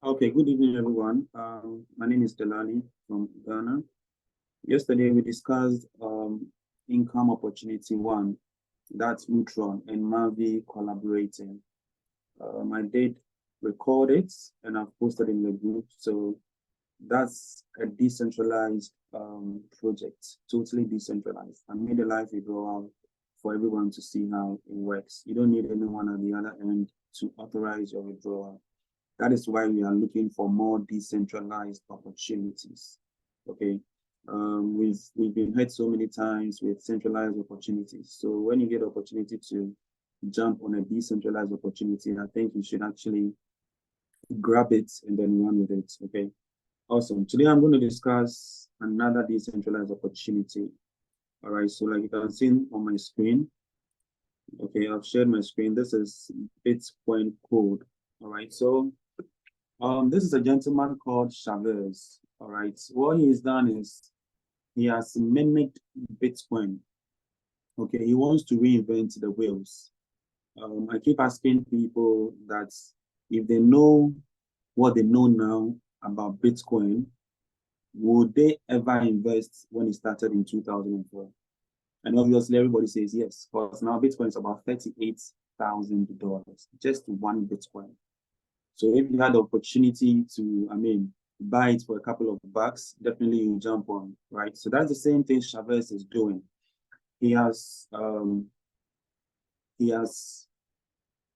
Okay, good evening, everyone. My name is Delani from Ghana. Yesterday, we discussed income opportunity one, that's Neutron and Mavi collaborating. I did record it and I've posted in the group. So that's a decentralized project, totally decentralized. I made a live withdrawal for everyone to see how it works. You don't need anyone at the other end to authorize your withdrawal. That is why we are looking for more decentralized opportunities. Okay. We've been hurt so many times with centralized opportunities. So when you get opportunity to jump on a decentralized opportunity, I think you should actually grab it and then run with it. Okay. Awesome. Today I'm going to discuss another decentralized opportunity. All right. So like you can see on my screen. Okay, I've shared my screen. This is BitCoinCode. All right. So this is a gentleman called Chavez. All right. What he's done is he has mimicked Bitcoin. Okay. He wants to reinvent the wheels. I keep asking people that if they know what they know now about Bitcoin, would they ever invest when it started in 2004? And obviously, everybody says yes, because now Bitcoin is about $38,000, just one Bitcoin. So if you had the opportunity to, buy it for a couple of bucks, definitely you jump on, right? So that's the same thing Chavez is doing. He has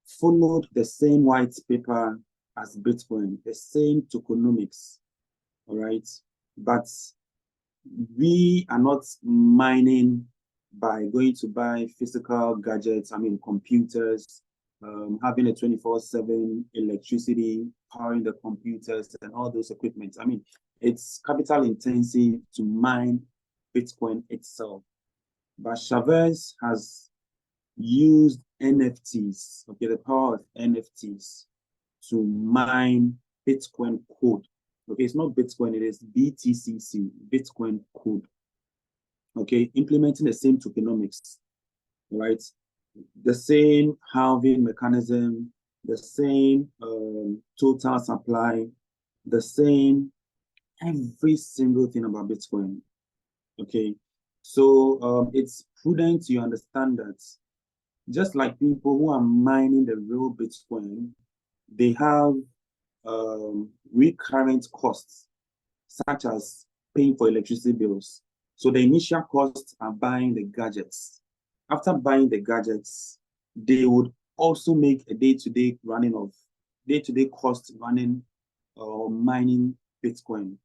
followed the same white paper as Bitcoin, the same tokenomics, all right? But we are not mining by going to buy physical gadgets, computers, having a 24/7 electricity, powering the computers and all those equipment. It's capital intensive to mine Bitcoin itself. But Chavez has used NFTs, okay, the power of NFTs to mine Bitcoin code. Okay, it's not Bitcoin, it is BTCC, Bitcoin code. Okay, implementing the same tokenomics, right? The same halving mechanism, the same total supply, the same every single thing about Bitcoin. Okay, so it's prudent to understand that just like people who are mining the real Bitcoin, they have recurrent costs, such as paying for electricity bills. So the initial costs are buying the gadgets. After buying the gadgets, they would also make a day-to-day cost running or mining Bitcoin.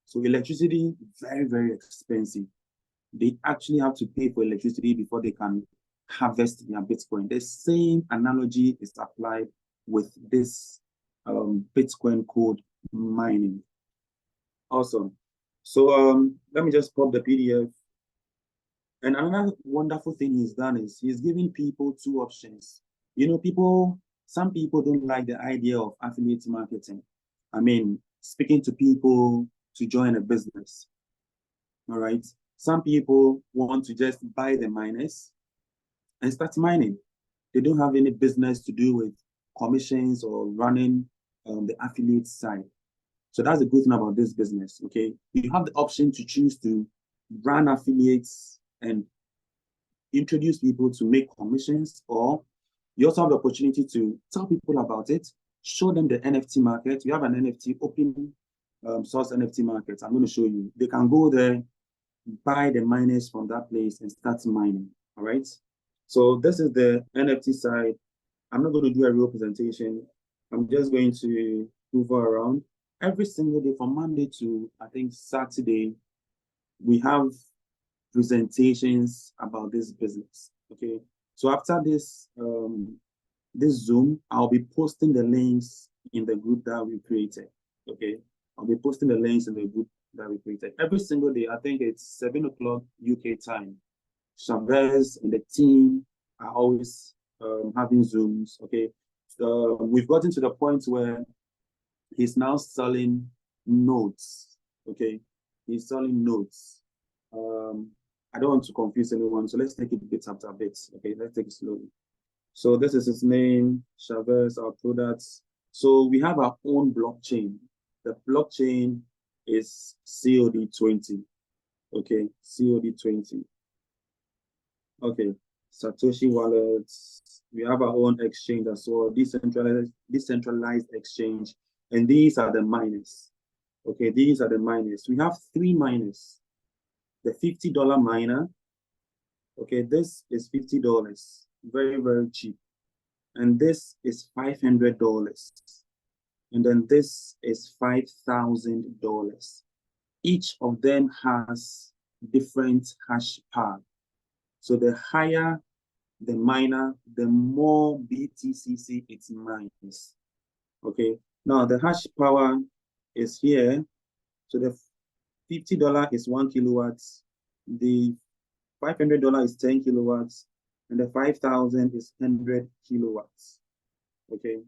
So electricity, very, very expensive. They actually have to pay for electricity before they can harvest their Bitcoin. The same analogy is applied with this Bitcoin code mining. Awesome. So let me just pop the PDF. And another wonderful thing he's done is he's giving people two options. Some people don't like the idea of affiliate marketing. Speaking to people to join a business. All right. Some people want to just buy the miners and start mining. They don't have any business to do with commissions or running the affiliate side. So that's the good thing about this business, okay? You have the option to choose to run affiliates and introduce people to make commissions, or you also have the opportunity to tell people about it, show them the NFT market. We have an NFT open source NFT market. I'm going to show you. They can go there, buy the miners from that place and start mining, all right? So this is the NFT side. I'm not going to do a real presentation. I'm just going to move around. Every single day from Monday to, I think, Saturday, we have presentations about this business, okay? So after this, this Zoom, I'll be posting the links in the group that we created, okay? I'll be posting the links in the group that we created. Every single day, I think it's 7 o'clock UK time. Chavez and the team are always having Zooms, okay? We've gotten to the point where he's now selling notes, okay? He's selling notes. I don't want to confuse anyone, so let's take it bit after bit, okay? Let's take it slowly. So this is his name, Chavez, our products. So we have our own blockchain. The blockchain is COD20. Okay, COD20. Okay, Satoshi wallets. We have our own exchange as well, decentralized exchange. And these are the miners. Okay, these are the miners. We have 3 miners. The $50 miner. Okay, this is $50. Very, very cheap. And this is $500. And then this is $5,000. Each of them has different hash power. So the higher the miner, the more BTCC it mines. Okay, now the hash power is here. So the $50 is 1 kilowatts, the $500 is 10 kilowatts, and the 5,000 is 100 kilowatts. Okay,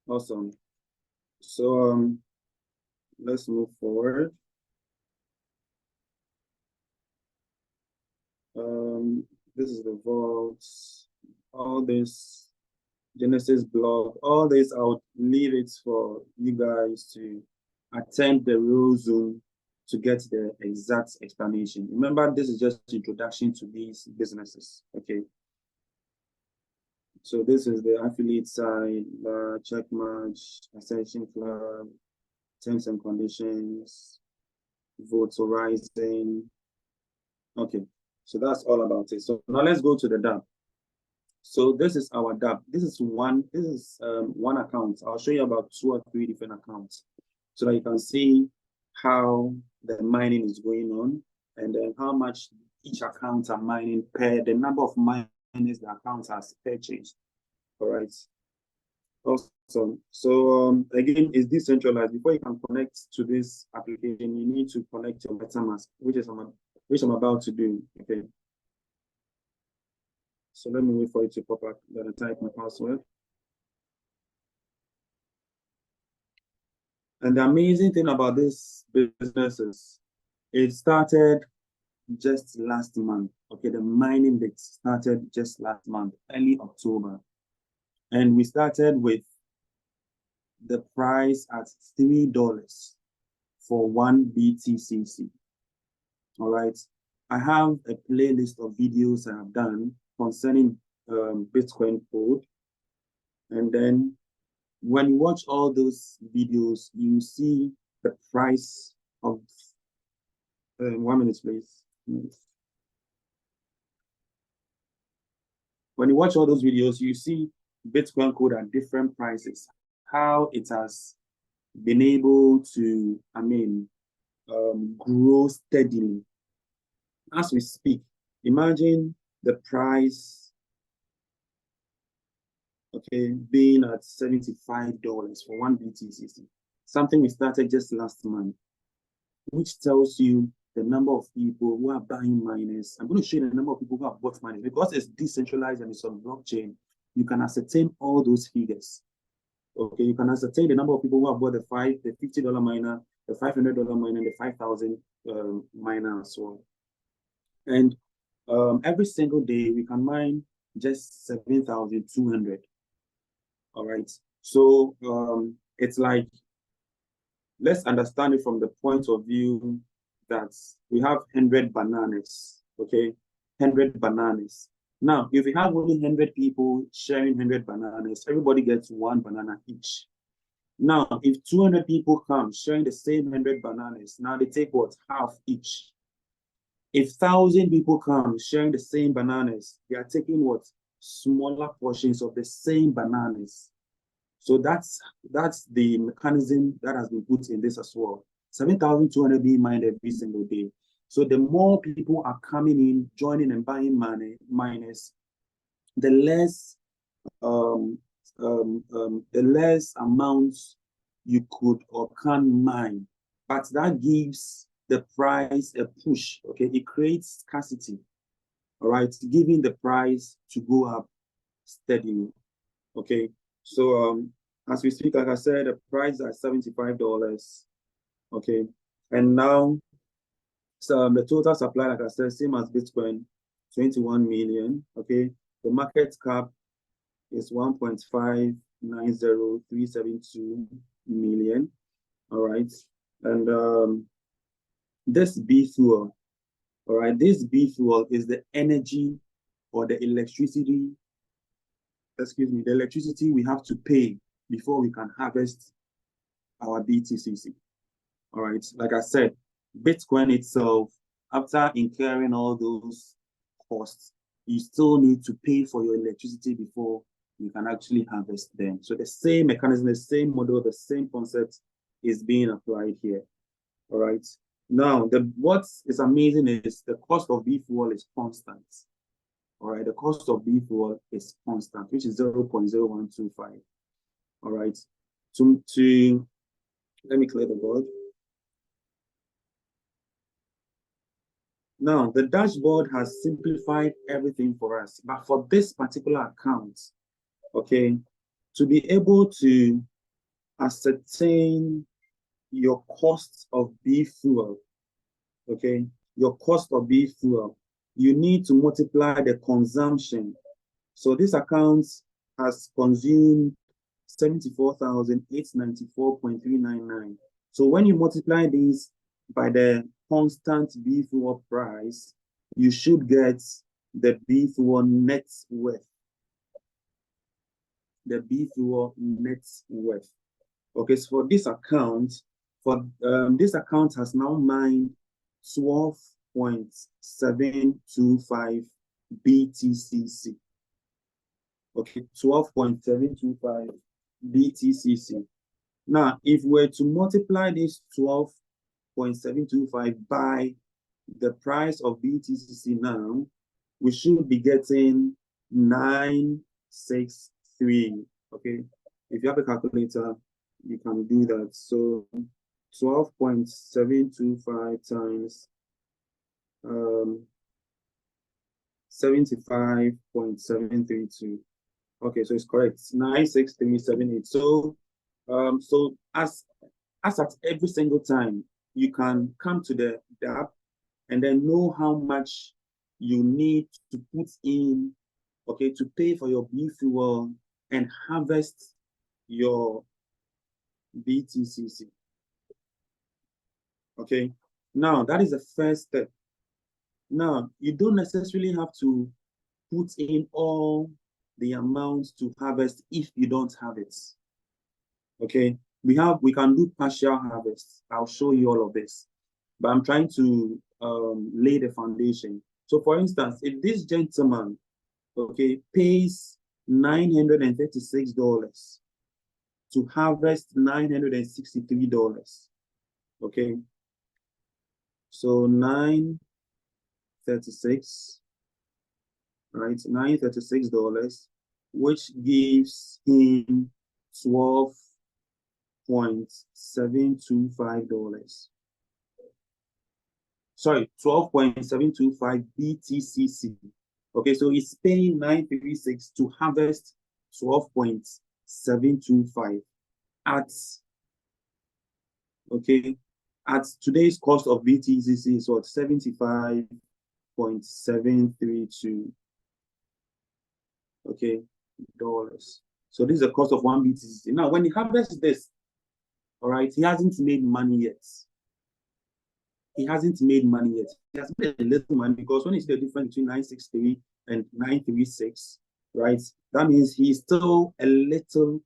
awesome. So let's move forward. This is the vault. All this Genesis blog, all this, I'll leave it for you guys to attend the real Zoom to get the exact explanation. Remember, this is just introduction to these businesses. Okay. So this is the affiliate side, checkmatch, Ascension Club, terms and conditions, votes horizon. Okay, so that's all about it. So now let's go to the DApp. So this is our DApp. This is one account. I'll show you about 2 or 3 different accounts so that you can see how the mining is going on and then how much each account are mining per the number of miners the account has purchased. All right. Awesome. So again, it's decentralized. Before you can connect to this application, you need to connect your MetaMask, which I'm about to do. Okay. So let me wait for it to pop up. Then I type my password. And the amazing thing about this business is it started just last month. Okay, the mining bit started just last month, early October. And we started with the price at $3 for 1 BTCC. All right. I have a playlist of videos I have done concerning BitCoinCode. And then when you watch all those videos, you see the price of 1 minute, please. When you watch all those videos, you see BitCoinCode at different prices, how it has been able to, grow steadily. As we speak, imagine the price, okay, being at $75 for 1 BTCC, something we started just last month, which tells you the number of people who are buying miners. I'm going to show you the number of people who have bought miners. Because it's decentralized and it's on blockchain, you can ascertain all those figures. Okay, you can ascertain the number of people who have bought the $50 miner, the $500 miner, and the 5,000 miner as well. And every single day we can mine just 7,200. All right. So it's like, let's understand it from the point of view that we have 100 bananas. Okay, 100 bananas. Now, if we have only 100 people sharing 100 bananas, everybody gets 1 banana each. Now, if 200 people come sharing the same 100 bananas, now they take what? Half each. If 1,000 people come sharing the same bananas, they are taking what? Smaller portions of the same bananas. So that's the mechanism that has been put in this as well. 7,200 being mined every single day. So the more people are coming in, joining and buying miners, the less amounts you could or can mine. But that gives the price a push. Okay, it creates scarcity. All right, giving the price to go up steadily. Okay, so as we speak, like I said, the price is $75. Okay, and now so the total supply, like I said, same as Bitcoin, 21 million. Okay, the market cap is 1.5 90372 million. All right. And this B fuel, all right, this B fuel is the energy or the electricity, the electricity we have to pay before we can harvest our BTCC. All right. Like I said, Bitcoin itself, after incurring all those costs, you still need to pay for your electricity before you can actually harvest them. So the same mechanism, the same model, the same concept is being applied here. All right. Now, what is amazing is the cost of B fuel is constant. All right. The cost of B fuel is constant, which is 0.0125. All right. Let me clear the board. Now, the dashboard has simplified everything for us, but for this particular account, okay, to be able to ascertain your cost of B fuel, okay, your cost of B fuel, you need to multiply the consumption. So this account has consumed 74,894.399. So when you multiply these by the constant B fuel price, you should get the B fuel net worth. The B fuel net worth. Okay, so for this account, this account has now mined 12.725 BTCC. Okay, 12.725 BTCC. Now, if we're to multiply this 12.725 by the price of BTCC now, we should be getting 963. Okay, if you have a calculator, you can do that. So 12.725 times 75.732. Okay, so it's correct. 96378. So as at every single time, you can come to the app and then know how much you need to put in, okay, to pay for your B fuel and harvest your BTCC. Okay, now that is the first step. Now, you don't necessarily have to put in all the amounts to harvest if you don't have it. Okay, we can do partial harvest. I'll show you all of this, but I'm trying to lay the foundation. So for instance, if this gentleman, okay, pays $936 to harvest $963, okay, so 936, right, $936, which gives him $12.725. Sorry, 12.725 BTCC. Okay, so he's paying 936 to harvest 12.725 at, okay, at today's cost of BTCC is what, 75.732, okay, dollars. So this is the cost of one BTCC. Now, when he harvests this, all right, he hasn't made money yet. He hasn't made money yet. He has made a little money because when you see the difference between 963 and 936, right, that means he's still a little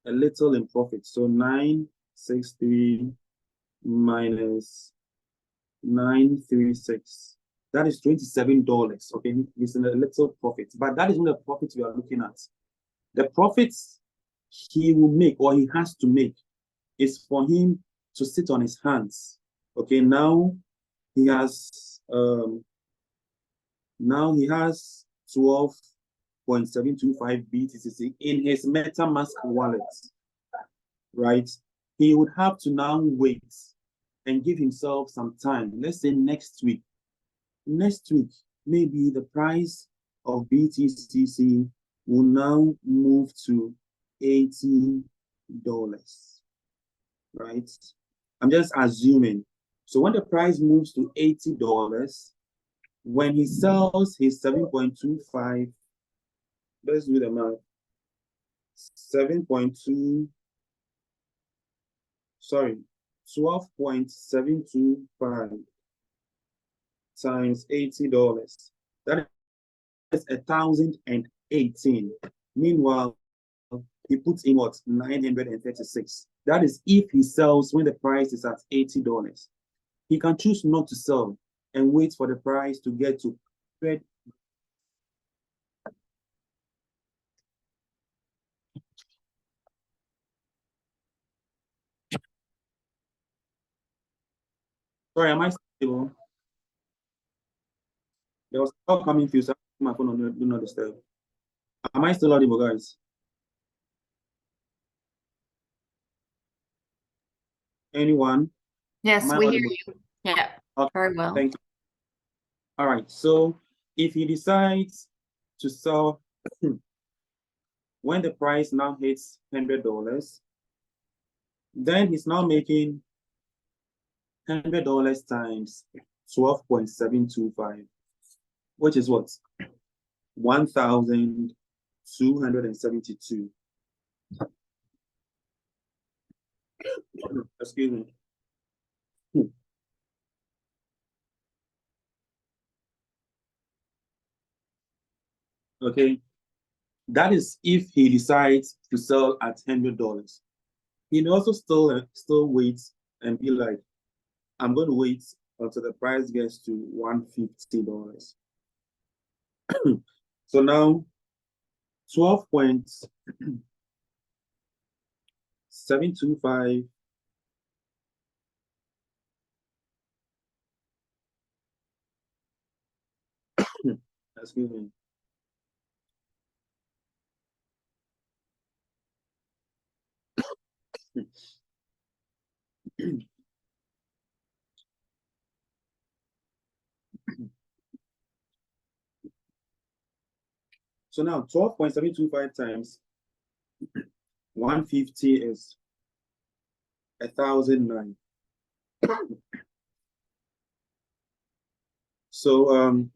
in profit. So 963 minus 936, that is $27. Okay, he's in a little profit, but that is not the profit we are looking at. The profits he will make, or he has to make, is for him to sit on his hands. Okay, now he has 12.725 BTCC in his MetaMask wallet, right? He would have to now wait and give himself some time. Let's say next week. Next week, maybe the price of BTCC will now move to $80, right? I'm just assuming. So when the price moves to $80, when he sells his 7.25, let's do the math. 12.725 times $80. That is 1,018. Meanwhile, he puts in what? 936. That is if he sells when the price is at $80. He can choose not to sell and wait for the price to get to $100. Sorry, am I still? There was a call coming through, so I put my phone on do not disturb. Am I still audible, guys? Anyone? Yes, we hear you. Yeah, okay, very well. Thank you. All right, so if he decides to sell when the price now hits $100, then he's now making $100 times 12.725, which is what? 1,272. Excuse me. Okay, that is if he decides to sell at $100. He can also still wait and be like, I'm going to wait until the price gets to $150. So now 12.725 excuse me. So now 12.725 times 150 is 1,009. So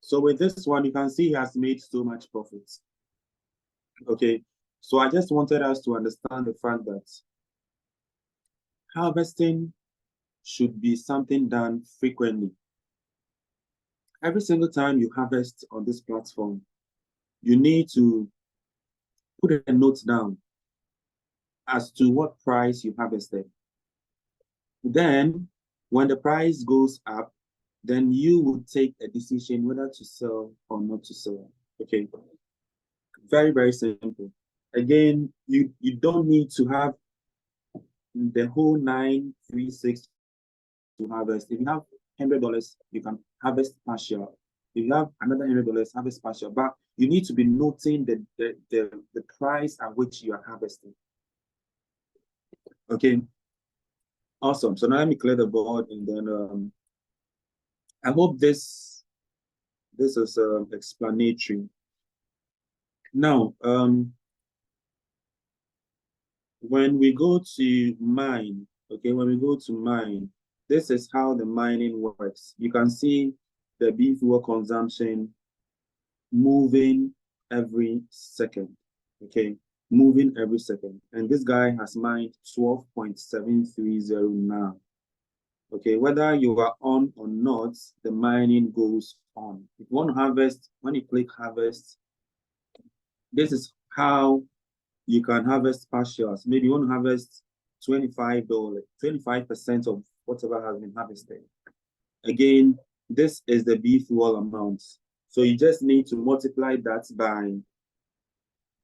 so with this one, you can see he has made so much profit. Okay, so I just wanted us to understand the fact that harvesting should be something done frequently. Every single time you harvest on this platform, you need to put a note down as to what price you harvested. Then, when the price goes up, then you will take a decision whether to sell or not to sell. Okay, very, very simple. Again, you don't need to have the whole 936 to harvest. If you have $100, you can harvest partial. If you have another $100, harvest partial. But you need to be noting the price at which you are harvesting. Okay, awesome. So now let me clear the board, and then I hope this is explanatory. Now, when we go to mine, okay, when we go to mine, this is how the mining works. You can see the beef fuel consumption moving every second, okay, moving every second. And this guy has mined 12.730 now. Okay, whether you are on or not, the mining goes on. If you want to harvest, when you click harvest, this is how you can harvest partials. Maybe you want to harvest $25, 25% of whatever has been harvested. Again, this is the beef fuel amount. So you just need to multiply that by,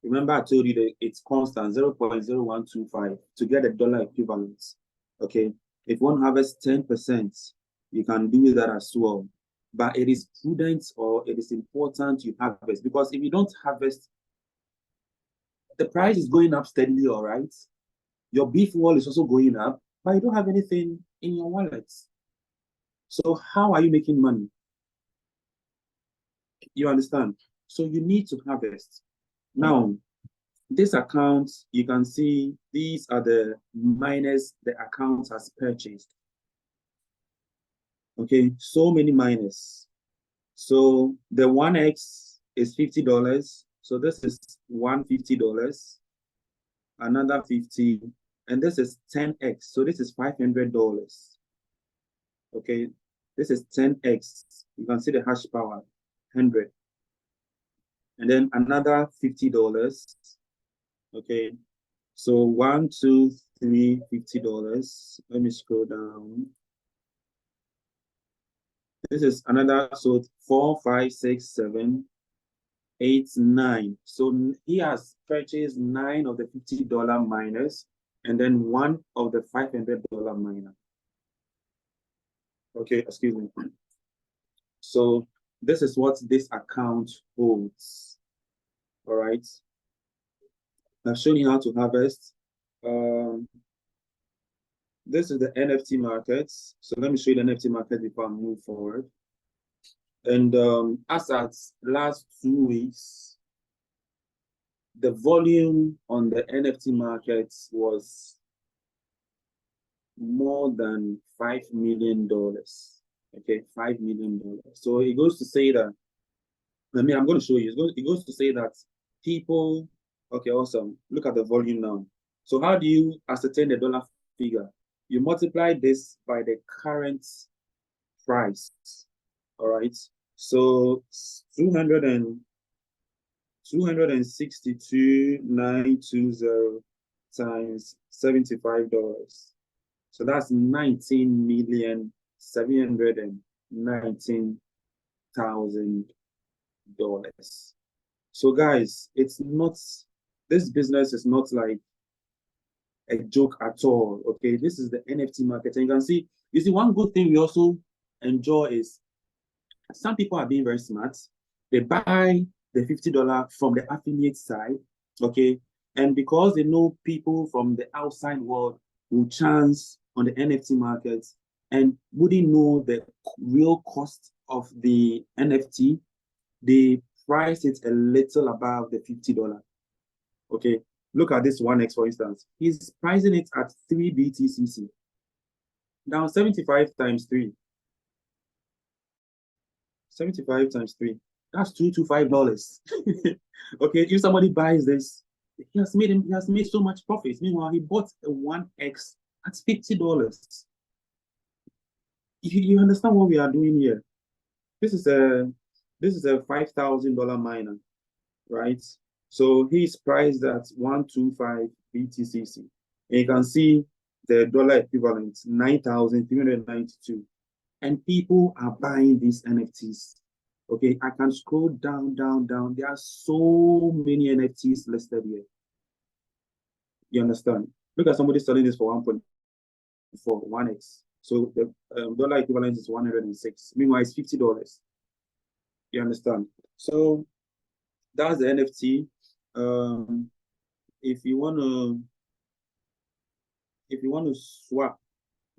remember I told you that it's constant, 0.0125 to get a dollar equivalent. Okay, if you want to harvest 10%, you can do that as well. But it is prudent, or it is important you harvest, because if you don't harvest, the price is going up steadily, all right? Your beef wall is also going up, but you don't have anything in your wallet. So how are you making money? You understand? So you need to harvest. Now, this account, you can see these are the miners the account has purchased. Okay, so many miners. So the 1x is $50. So this is $150, another 50, and this is 10x. So this is $500. Okay, this is 10x. You can see the hash power, 100. And then another $50. Okay, so 1, 2, 3, $50. Let me scroll down. This is another, so 4, 5, 6, 7, 8, 9. So he has purchased 9 of the $50 miners and then 1 of the $500 miner. Okay, excuse me. So this is what this account holds. All right. I've shown you how to harvest. This is the NFT market. So let me show you the NFT market before I move forward. And as at last 2 weeks, the volume on the NFT market was more than $5 million. Okay, $5 million. So it goes to say that, I'm going to show you. It goes to say that people, okay, awesome. Look at the volume now. So how do you ascertain the dollar figure? You multiply this by the current price. All right. So 262,920 times $75. So that's $19,719,000. So guys, it's not, this business is not like a joke at all. Okay, this is the NFT market. And you see, one good thing we also enjoy is some people are being very smart. They buy the $50 from the affiliate side, okay? And because they know people from the outside world will chance on the NFT market and wouldn't know the real cost of the NFT, they price it a little above the $50. Okay, look at this 1x, for instance. He's pricing it at 3 BTCC. Now 75 times 3. 75 times 3. That's $225. Okay, if somebody buys this, he has made so much profit. Meanwhile, he bought a 1x at $50. You understand what we are doing here? This is a $5,000 miner, right? So he's priced at 125 BTCC. And you can see the dollar equivalent, 9,392. And people are buying these NFTs. Okay, I can scroll down. There are so many NFTs listed here. You understand? Look at somebody selling this for 1.4, 1x. So the dollar equivalent is 106. Meanwhile, it's $50. You understand? So that's the NFT. If you want to swap,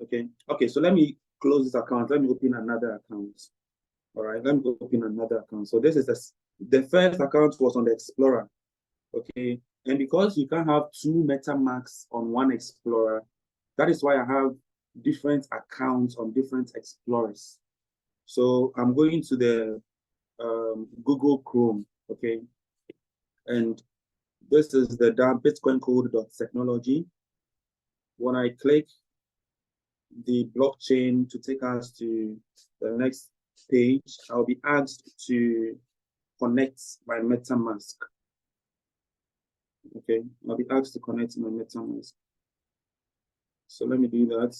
okay. So let me close this account. Let me open another account. All right, let me open another account. So this is the first account was on the Explorer, okay. And because you can't have 2 MetaMasks on one Explorer, that is why I have different accounts on different Explorers. So I'm going to the Google Chrome, okay, and this is the BitcoinCode.technology. When I click the blockchain to take us to the next page, I'll be asked to connect my MetaMask. Okay, I'll be asked to connect my MetaMask. So let me do that.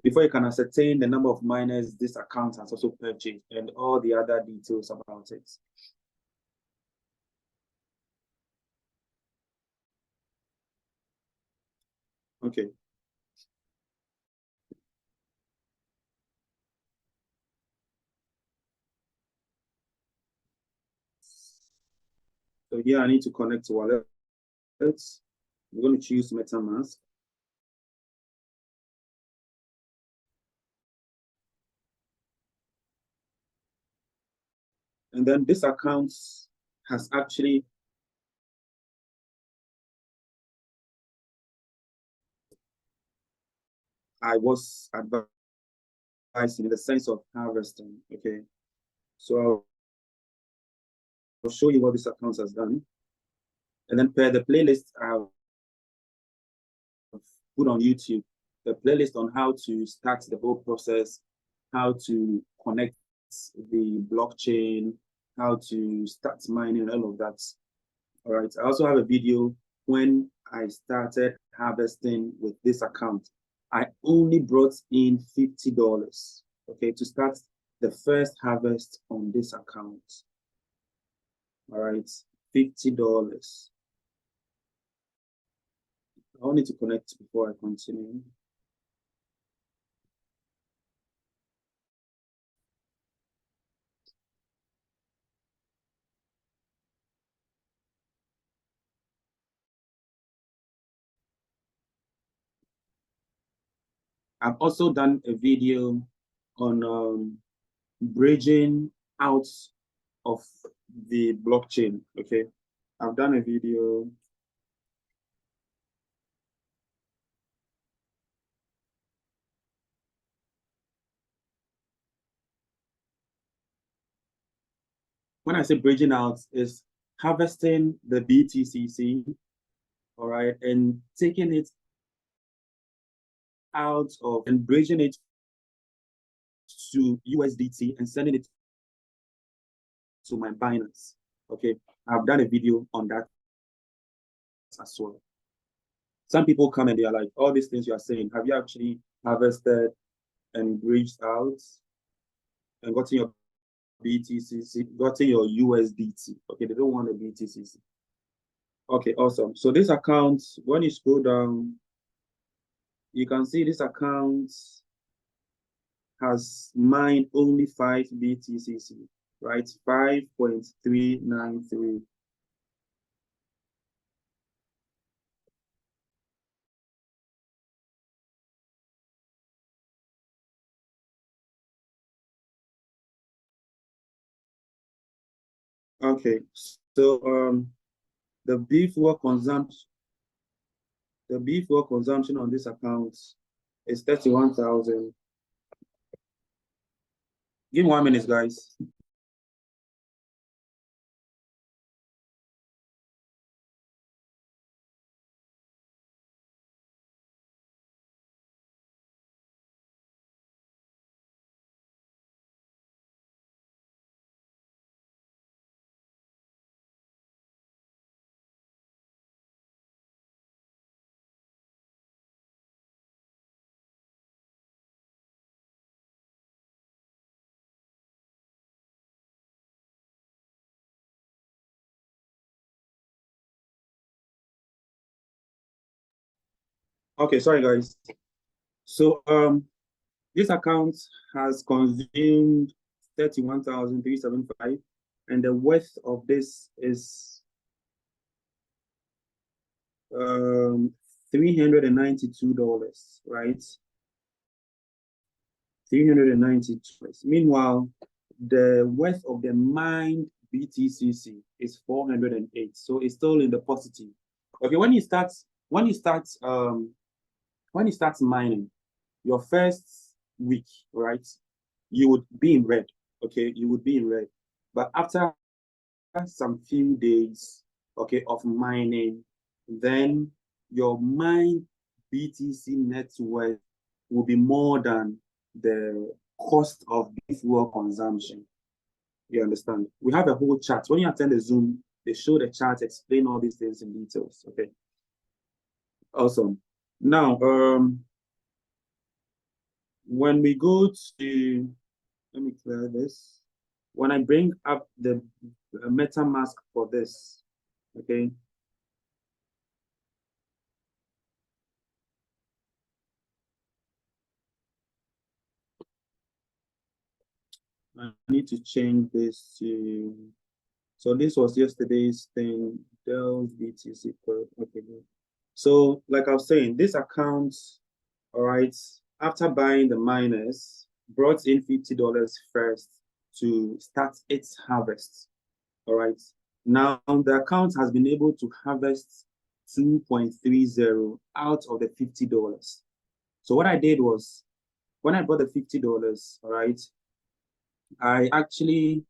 Before you can ascertain the number of miners this account has also purchased and all the other details about it. Okay. So here I need to connect to wallet. I'm going to choose MetaMask. And then this account has actually I was advised in the sense of harvesting. Okay. So I'll show you what this account has done. And then per the playlist I've put on YouTube, the playlist on how to start the whole process, how to connect the blockchain, how to start mining, all of that. All right. I also have a video when I started harvesting with this account. I only brought in $50, okay, to start the first harvest on this account. All right, $50. I need to connect before I continue. I've also done a video on bridging out of the blockchain. Okay, I've done a video. When I say bridging out, is harvesting the BTCC, all right, and taking it out of and bridging it to USDT and sending it to my Binance. Okay, I've done a video on that as well. Some people come and they are like, all these things you are saying, have you actually harvested and bridged out and gotten your BTCC, gotten your USDT? Okay, they don't want a BTCC. Okay, awesome. So this account, when you scroll down, you can see this account has mined only 5 BTCC, right? 5.393. Okay, so the beef work consumption on this account is 31,000. Give me 1 minute, guys. Okay, sorry guys. So this account has consumed 31,375, and the worth of this is $392, right? $392. Meanwhile, the worth of the mined BTCC is 408. So it's still in the positive. Okay, when you start mining, your first week, right, you would be in red. Okay, you would be in red. But after some few days, okay, of mining, then your mined BTC net worth will be more than the cost of beef fuel consumption. You understand? We have a whole chart. When you attend the Zoom, they show the chart, explain all these things in details. Okay. Awesome. Now, when we go to, let me clear this. When I bring up the MetaMask for this, okay, I need to change this to, so this was yesterday's thing, Dell's BTC code. Okay, good. So like I was saying, this account, all right, after buying the miners, brought in $50 first to start its harvest. All right. Now the account has been able to harvest 2.30 out of the $50. So what I did was, when I bought the $50, all right, I actually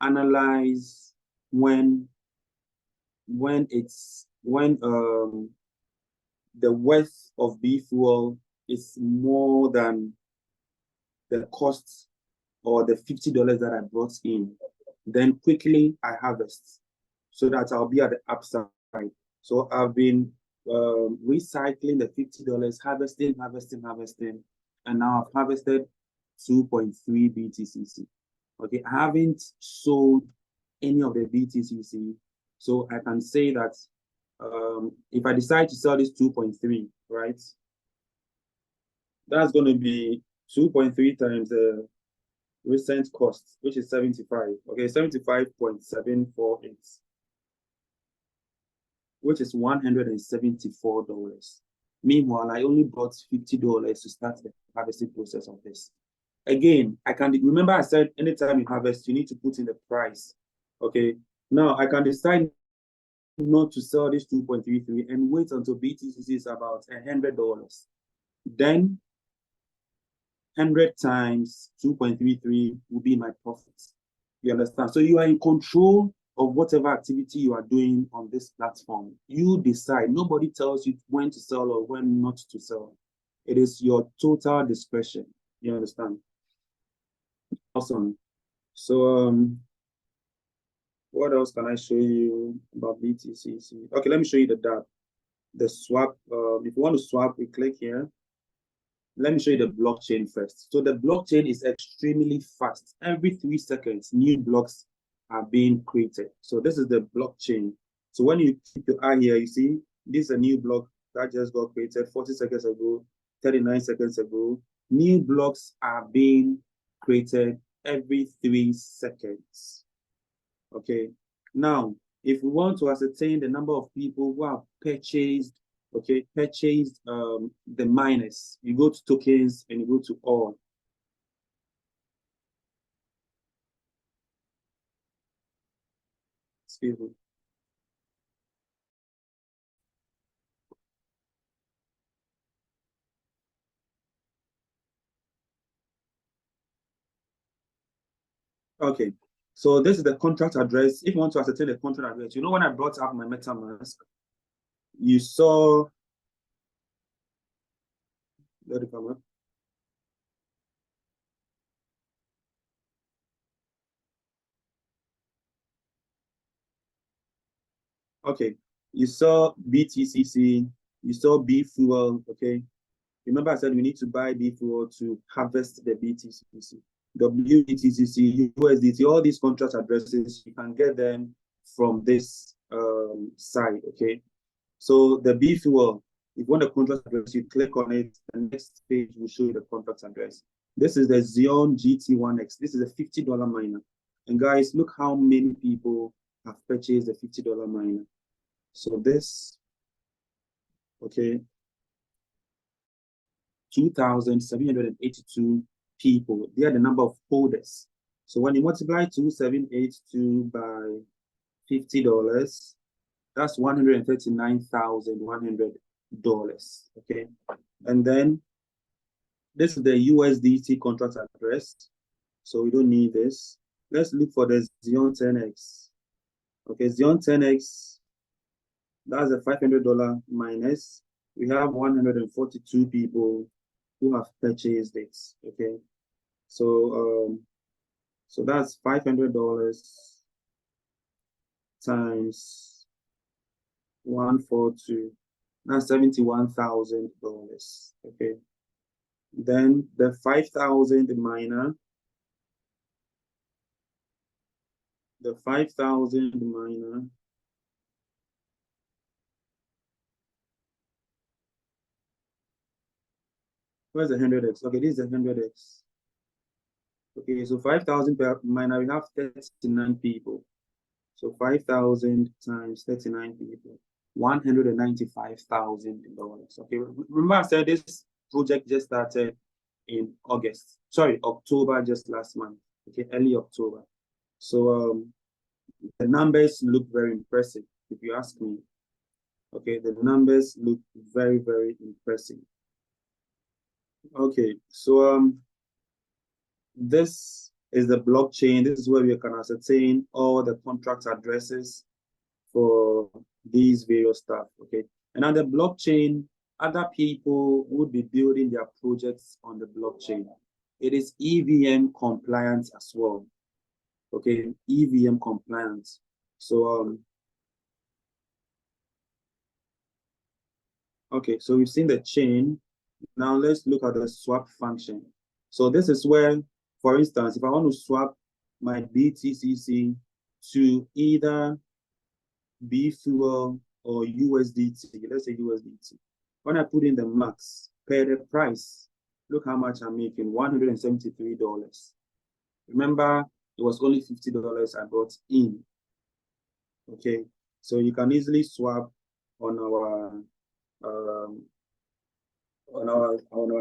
analyze when when the worth of B fuel is more than the cost or the $50 that I brought in, then quickly I harvest so that I'll be at the upside. So I've been recycling the $50, harvesting, and now I've harvested 2.3 BTCC. Okay, I haven't sold any of the BTCC, so I can say that if I decide to sell this 2.3, right, that's going to be 2.3 times the recent cost, which is 75. Okay, 75.748, which is $174. Meanwhile, I only brought $50 to start the harvesting process of this. Again, I can remember I said anytime you harvest, you need to put in the price. Okay, now I can decide not to sell this 2.33 and wait until BTCC is about $100. Then 100 times 2.33 will be my profit. You understand? So you are in control of whatever activity you are doing on this platform. You decide. Nobody tells you when to sell or when not to sell. It is your total discretion. You understand? Awesome. So what else can I show you about BTCC? Okay, let me show you the dApp. The swap. If you want to swap, we click here. Let me show you the blockchain first. So the blockchain is extremely fast. Every 3 seconds, new blocks are being created. So this is the blockchain. So when you keep your eye here, you see this is a new block that just got created 40 seconds ago, 39 seconds ago. New blocks are being created every 3 seconds. Okay. Now, if we want to ascertain the number of people who have purchased the miners, you go to tokens and you go to all. Excuse me. Okay, so this is the contract address. If you want to ascertain the contract address, you know when I brought up my MetaMask, you saw, let it come up. Okay, you saw BTCC, you saw B fuel. Okay, remember I said we need to buy B fuel to harvest the BTCC, WBTCC, USDT, all these contract addresses, you can get them from this site. Okay, so the B fuel, if you want the contract address, you click on it, the next page will show you the contract address. This is the Xeon GT1X. This is a $50 miner. And guys, look how many people have purchased the $50 miner. So this, okay, 2,782 people. They are the number of holders. So when you multiply 2,782 by $50, that's $139,100. Okay, and then this is the USDT contract address, so we don't need this. Let's look for the Xeon 10X. Okay, Xeon 10X, that's a $500 minus. We have 142 people who have purchased it. Okay, so so that's $500 times 142. That's $71,000. Okay. Then the 5,000 miner, where's the 100x? Okay, this is the 100x. Okay, so 5,000 per miner, we have 39 people. So 5,000 times 39 people, $195,000. Okay, remember I said this project just started in October, just last month. Okay, early October. So the numbers look very impressive, if you ask me. Okay, the numbers look very, very impressive. Okay, so this is the blockchain. This is where we can ascertain all the contract addresses for these various stuff. Okay. And on the blockchain, other people would be building their projects on the blockchain. It is EVM compliant as well. Okay, EVM compliant. So okay, so we've seen the chain. Now let's look at the swap function. So this is where, for instance, if I want to swap my BTCC to either BFuel or USDT, let's say USDT. When I put in the max per the price, look how much I'm making, $173. Remember, it was only $50 I brought in. Okay, so you can easily swap on our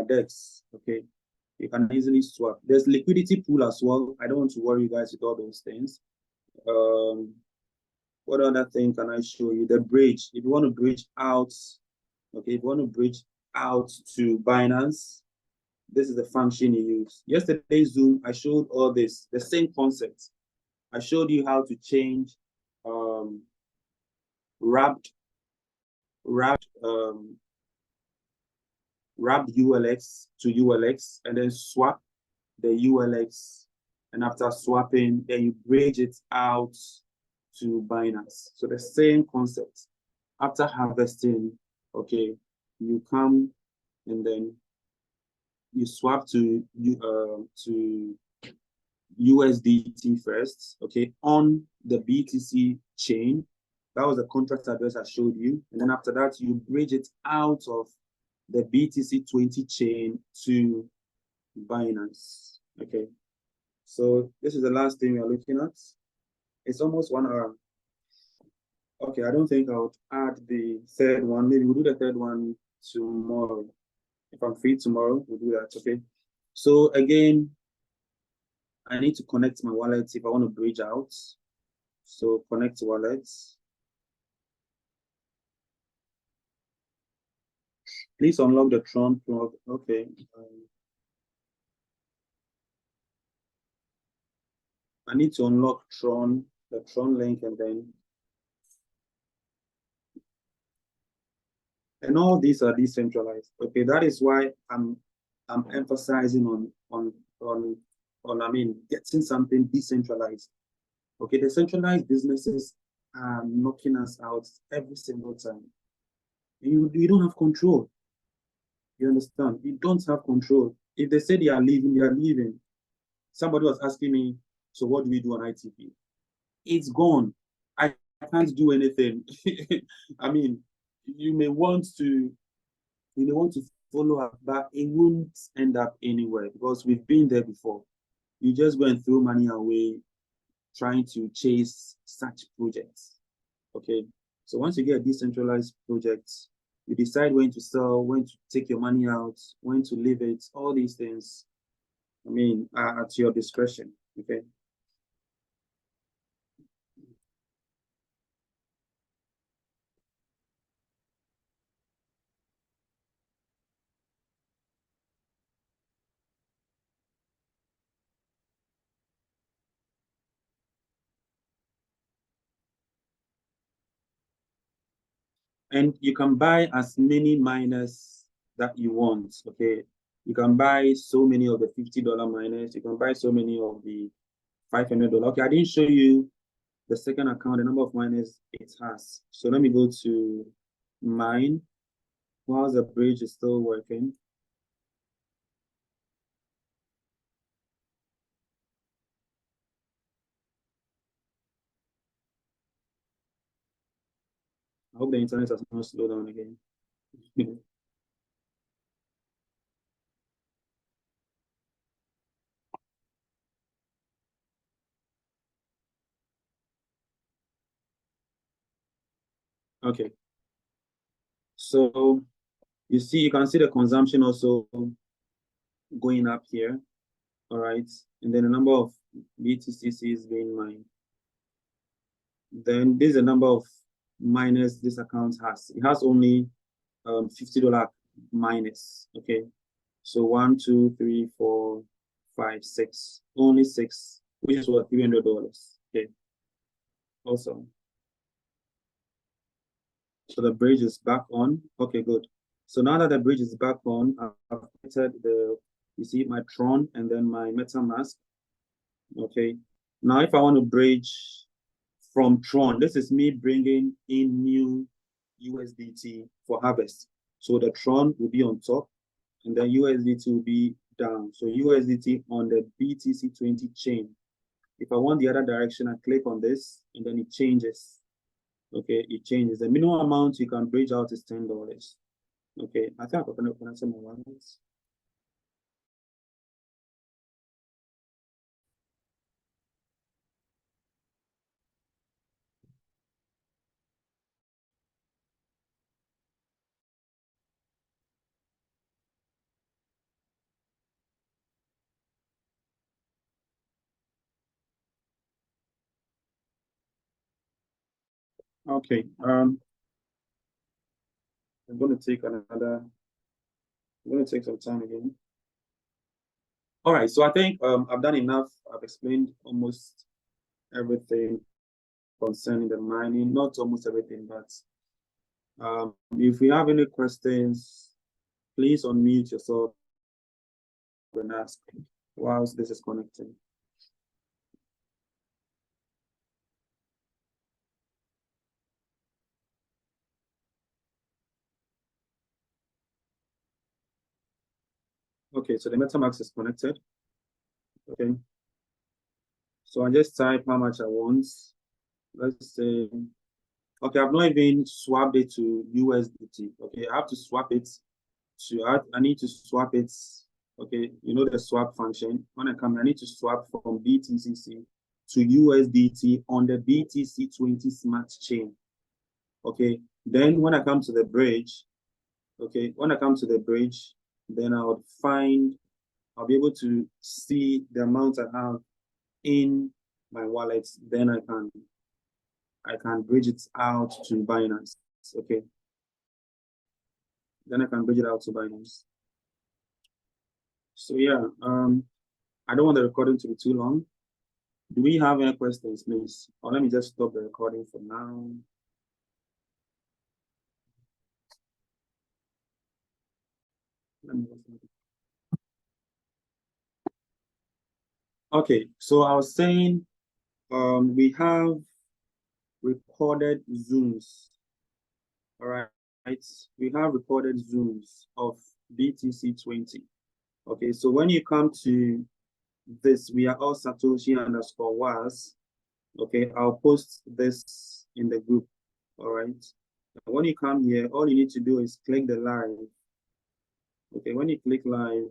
decks. Okay, you can easily swap. There's liquidity pool as well. I don't want to worry you guys with all those things. What other thing can I show you? The bridge. If you want to bridge out, okay, if you want to bridge out to Binance, this is the function you use. Yesterday's Zoom, I showed all this, the same concept. I showed you how to change wrapped ULX to ULX and then swap the ULX. And after swapping, then you bridge it out to Binance. So the same concept. After harvesting, okay, you come and then you swap to USDT first, okay, on the BTC chain. That was the contract address I showed you. And then after that, you bridge it out of the BTC20 chain to Binance, okay? So this is the last thing we are looking at. It's almost 1 hour. Okay, I don't think I would add the third one. Maybe we'll do the third one tomorrow. If I'm free tomorrow, we'll do that, okay? So again, I need to connect my wallet if I want to bridge out. So connect wallets. Please unlock the Tron plug. Okay. I need to unlock Tron, the Tron link, and then. And all these are decentralized. Okay, that is why I'm emphasizing on getting something decentralized. Okay, the centralized businesses are knocking us out every single time. You don't have control. You understand? You don't have control. If they say they are leaving, they are leaving. Somebody was asking me, so what do we do on ITP? It's gone. I can't do anything. I mean, you may want to follow up, but it won't end up anywhere because we've been there before. You just go and throw money away trying to chase such projects. Okay. So once you get a decentralized project, you decide when to sell, when to take your money out, when to leave it, all these things, I mean, are at your discretion. Okay. And you can buy as many miners that you want, okay? You can buy so many of the $50 miners. You can buy so many of the $500. Okay, I didn't show you the second account, the number of miners it has. So let me go to mine. While the bridge is still working. I hope the internet has not slowed down again. Okay. So you see, you can see the consumption also going up here. All right. And then the number of BTCC is being mined. Then this is the number of miners this account has. It has only $50 minus. Okay. So 1, 2, 3, 4, 5, 6. Only 6, which is what, $300. Okay. Awesome. So the bridge is back on. Okay, good. So now that the bridge is back on, I've created you see my Tron and then my MetaMask. Okay. Now, if I want to bridge from Tron, this is me bringing in new USDT for harvest. So the Tron will be on top and then USDT will be down. So USDT on the BTC20 chain. If I want the other direction, I click on this and then it changes. Okay, it changes. The minimum amount you can bridge out is $10. Okay, I think I'm going to say my wallets. Okay, I'm going to take some time again. All right, so I think I've done enough. I've explained almost everything concerning the mining, not almost everything, but if you have any questions, please unmute yourself and ask whilst this is connecting. Okay, so the MetaMask is connected. Okay. So I just type how much I want. Let's say, okay, I've not even swapped it to USDT. Okay, I have to swap it to, I need to swap it. Okay, you know the swap function. When I need to swap from BTCC to USDT on the BTC20 smart chain. Okay, then when I come to the bridge, okay, when I come to the bridge, then I'll be able to see the amount I have in my wallet. Then I can bridge it out to Binance. Okay. Then I can bridge it out to Binance. So yeah, I don't want the recording to be too long. Do we have any questions, please? Or let me just stop the recording for now. Okay, so I was saying we have recorded Zooms. All right, we have recorded Zooms of BTC20. Okay, so when you come to this, we are all Satoshi_was. Okay, I'll post this in the group. All right. And when you come here, all you need to do is click the live. Okay, when you click live,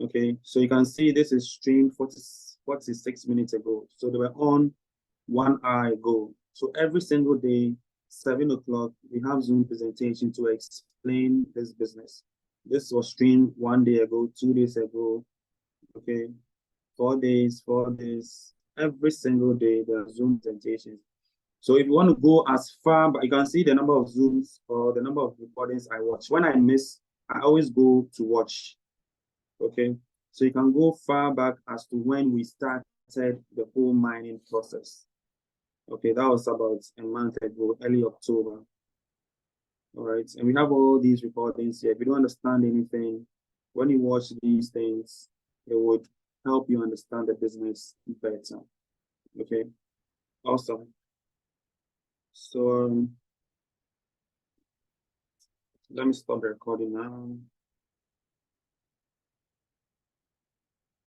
okay, so you can see this is streamed 46 minutes ago. So they were on 1 hour ago. So every single day, 7 o'clock, we have Zoom presentation to explain this business. This was streamed 1 day ago, 2 days ago, okay, 4 days, every single day, there are Zoom presentations. So if you want to go as far, but you can see the number of Zooms or the number of recordings I watch. When I miss, I always go to watch, okay? So you can go far back as to when we started the whole mining process. Okay, that was about a month ago, early October. All right, and we have all these recordings here. If you don't understand anything, when you watch these things, it would help you understand the business better. Okay, awesome. So let me stop the recording now.